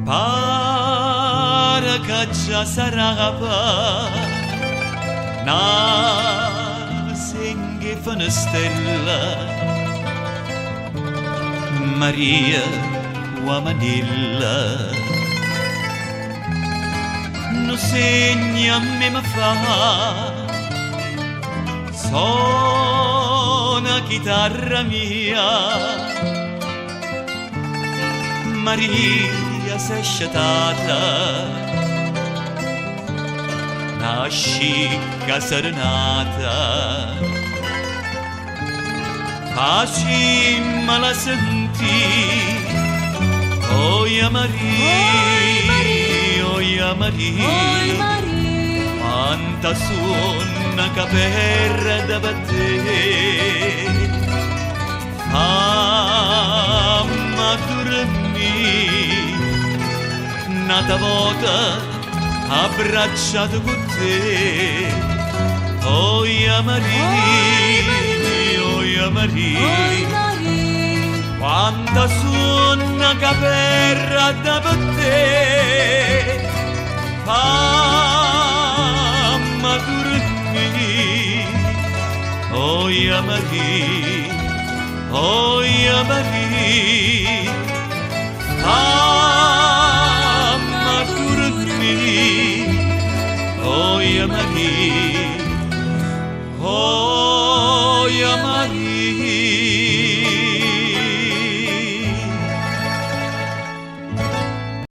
Para que già sarà nasenghe fa una stella Maria uamanilla no segna me ma fa suona chitarra mia Maria s'è sciatata una scicca serenata facimma la sentì Oia Maria, oia Maria quanta suona caperra da battè famma dormì nata volta abbracciato con te Oia Maria, oia Maria quanta suona caperra da battè famma dormì Oia Maria, oia Maria famma dormì Oia Maria,